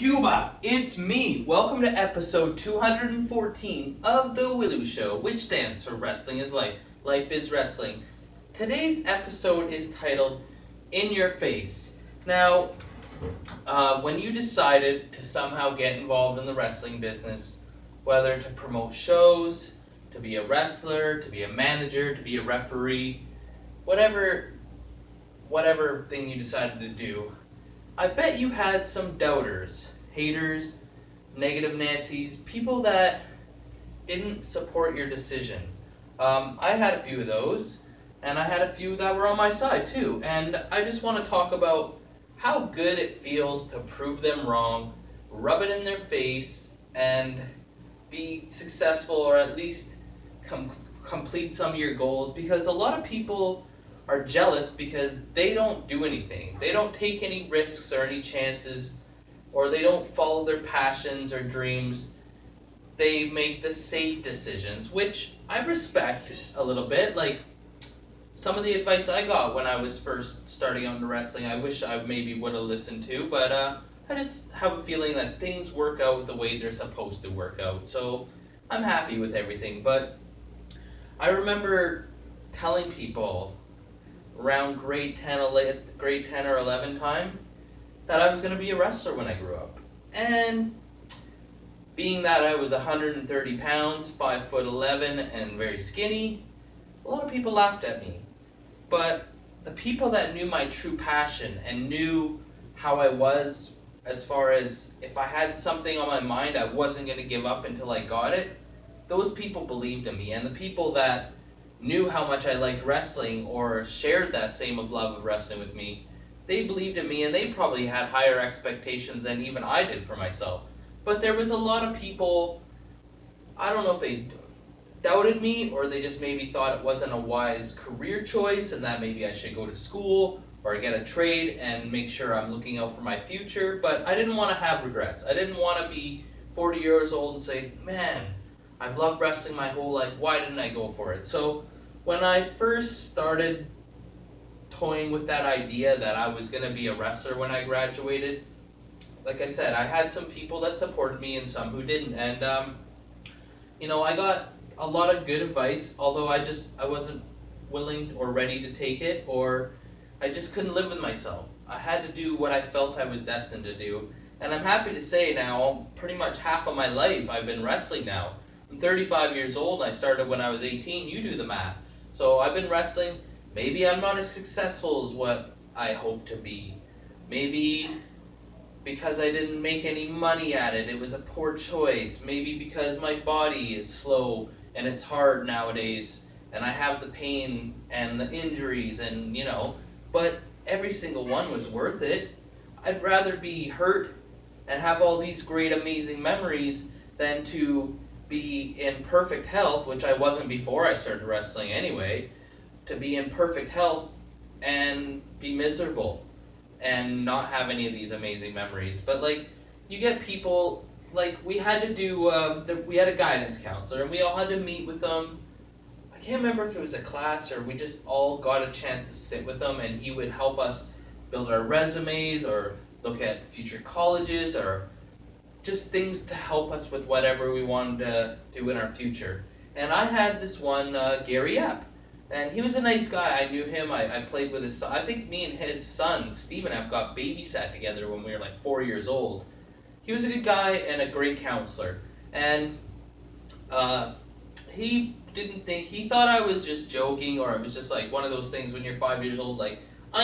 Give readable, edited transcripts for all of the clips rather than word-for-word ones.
Cuba, it's me. Welcome to episode 214 of the W.I.L.L.I.W show, which stands for Wrestling is Life. Life is Wrestling. Today's episode is titled In Your Face. Now, when you decided to somehow get involved in the wrestling business, whether to promote shows, to be a wrestler, to be a manager, to be a referee, whatever thing you decided to do, I bet you had some doubters, haters, negative Nancy's, people that didn't support your decision. I had a few of those, and I had a few that were on my side too. And I just want to talk about how good it feels to prove them wrong, rub it in their face, and be successful, or at least complete some of your goals. Because a lot of people are jealous because they don't do anything. They don't take any risks or any chances, or they don't follow their passions or dreams. They make the safe decisions, which I respect a little bit. Like, some of the advice I got when I was first starting out in wrestling, I wish I maybe would have listened to, but I just have a feeling that things work out the way they're supposed to work out. So I'm happy with everything. But I remember telling people around grade 10 or 11 time that I was going to be a wrestler when I grew up. And being that I was 130 pounds, 5'11", and very skinny, a lot of people laughed at me. But the people that knew my true passion and knew how I was, as far as if I had something on my mind, I wasn't going to give up until I got it, those people believed in me. And the people that knew how much I liked wrestling or shared that same love of wrestling with me, they believed in me, and they probably had higher expectations than even I did for myself. But there was a lot of people, I don't know if they doubted me, or they just maybe thought it wasn't a wise career choice and that maybe I should go to school or get a trade and make sure I'm looking out for my future. But I didn't want to have regrets. I didn't want to be 40 years old and say, man, I've loved wrestling my whole life, why didn't I go for it? So when I first started toying with that idea that I was going to be a wrestler when I graduated, like I said, I had some people that supported me and some who didn't. And I got a lot of good advice, although I wasn't willing or ready to take it, or I just couldn't live with myself. I had to do what I felt I was destined to do. And I'm happy to say now, pretty much half of my life I've been wrestling now. I'm 35 years old, and I started when I was 18. You do the math. So I've been wrestling. Maybe I'm not as successful as what I hope to be. Maybe because I didn't make any money at it, it was a poor choice. Maybe because my body is slow and it's hard nowadays, and I have the pain and the injuries, and but every single one was worth it. I'd rather be hurt and have all these great, amazing memories than to be in perfect health, which I wasn't before I started wrestling anyway, to be in perfect health and be miserable and not have any of these amazing memories. But you get people, we had to do, we had a guidance counselor, and we all had to meet with them. I can't remember if it was a class or we just all got a chance to sit with them, and he would help us build our resumes or look at future colleges or just things to help us with whatever we wanted to do in our future. And I had this one, Gary Epp. And he was a nice guy. I knew him. I played with his son. I think me and his son, Stephen F., got babysat together when we were 4 years old. He was a good guy and a great counselor. And he thought I was just joking, or it was just one of those things when you're 5 years old, I'm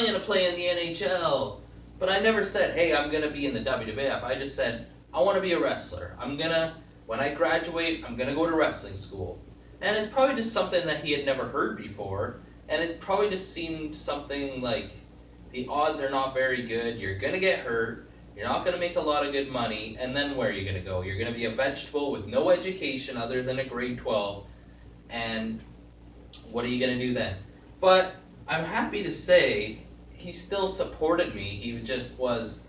going to play in the NHL. But I never said, hey, I'm going to be in the WWF. I just said, I want to be a wrestler. When I graduate, I'm going to go to wrestling school. And it's probably just something that he had never heard before, and it probably just seemed something like the odds are not very good, you're going to get hurt, you're not going to make a lot of good money, and then where are you going to go? You're going to be a vegetable with no education other than a grade 12, and what are you going to do then? But I'm happy to say he still supported me. He just was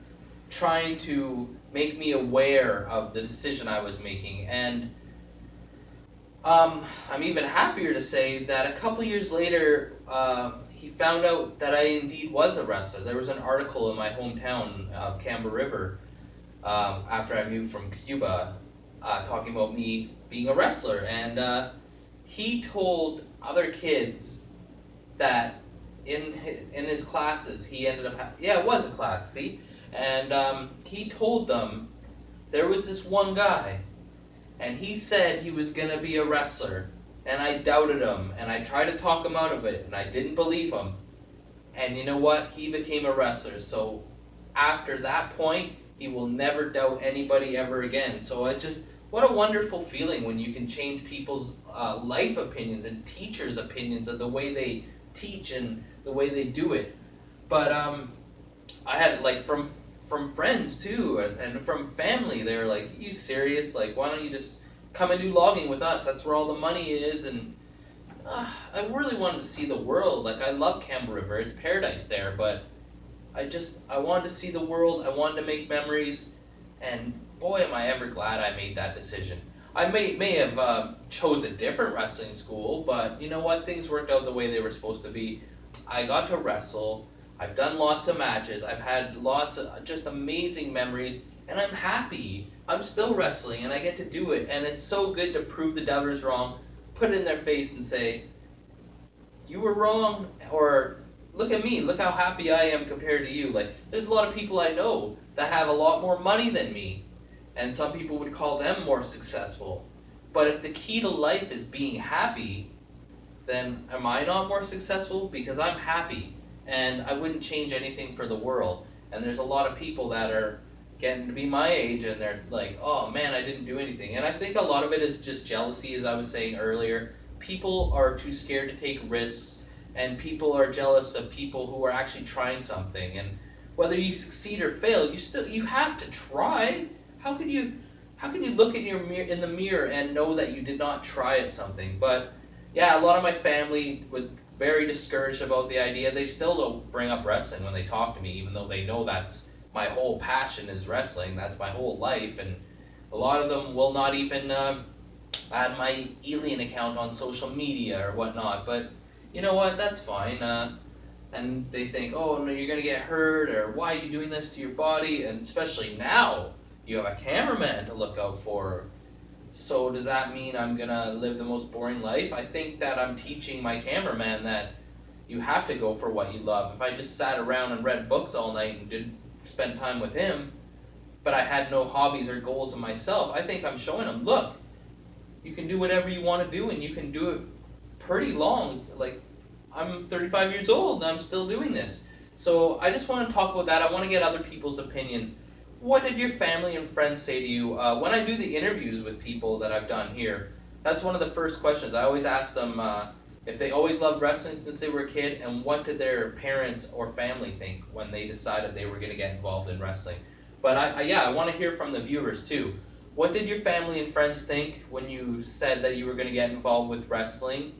trying to make me aware of the decision I was making. And I'm even happier to say that a couple years later, he found out that I indeed was a wrestler. There was an article in my hometown of Canberra River after I moved from Cuba, talking about me being a wrestler, and he told other kids that in his classes he ended up yeah, it was a class, see, and he told them there was this one guy, and he said he was gonna be a wrestler, and I doubted him, and I tried to talk him out of it, and I didn't believe him, and you know what? He became a wrestler. So after that point, he will never doubt anybody ever again. So it just, what a wonderful feeling when you can change people's life opinions and teachers' opinions of the way they teach and the way they do it. But I had like from friends too, and from family. They were like, "You serious? Like, why don't you just come and do logging with us? That's where all the money is." And I really wanted to see the world. Like, I love Campbell River, it's paradise there, but I wanted to see the world, I wanted to make memories, and boy am I ever glad I made that decision. I may have chose a different wrestling school, but you know what, things worked out the way they were supposed to be. I got to wrestle, I've done lots of matches, I've had lots of just amazing memories, and I'm happy. I'm still wrestling, and I get to do it, and it's so good to prove the doubters wrong, put it in their face and say, you were wrong, or look at me, look how happy I am compared to you. Like, there's a lot of people I know that have a lot more money than me, and some people would call them more successful. But if the key to life is being happy, then am I not more successful? Because I'm happy, and I wouldn't change anything for the world. And there's a lot of people that are getting to be my age, and they're like, oh man, I didn't do anything. And I think a lot of it is just jealousy, as I was saying earlier. People are too scared to take risks, and people are jealous of people who are actually trying something. And whether you succeed or fail, you have to try. How can you look in the mirror and know that you did not try at something? But yeah, a lot of my family was very discouraged about the idea. They still don't bring up wrestling when they talk to me, even though they know that's my whole passion is wrestling. That's my whole life, and a lot of them will not even add my Elian account on social media or whatnot. But you know what? That's fine. And they think, oh no, you're gonna get hurt, or why are you doing this to your body? And especially now, you have a cameraman to look out for. So does that mean I'm gonna live the most boring life? I think that I'm teaching my cameraman that you have to go for what you love. If I just sat around and read books all night and didn't spend time with him, but I had no hobbies or goals of myself, I think I'm showing him, look, you can do whatever you want to do, and you can do it pretty long. Like, I'm 35 years old and I'm still doing this. So I just want to talk about that. I want to get other people's opinions. What did your family and friends say to you? When I do the interviews with people that I've done here, that's one of the first questions. I always ask them if they always loved wrestling since they were a kid, and what did their parents or family think when they decided they were going to get involved in wrestling. But I want to hear from the viewers too. What did your family and friends think when you said that you were going to get involved with wrestling?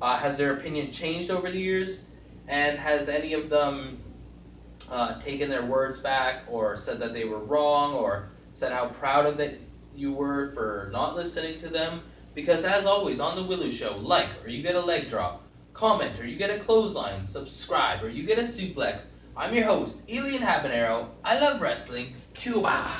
Has their opinion changed over the years? And has any of them taken their words back, or said that they were wrong, or said how proud of that you were for not listening to them? Because as always on the W.I.L.L.I.W show, like or you get a leg drop, comment or you get a clothesline, subscribe or you get a suplex. I'm your host, Elian Habanero. I love wrestling. Cuba!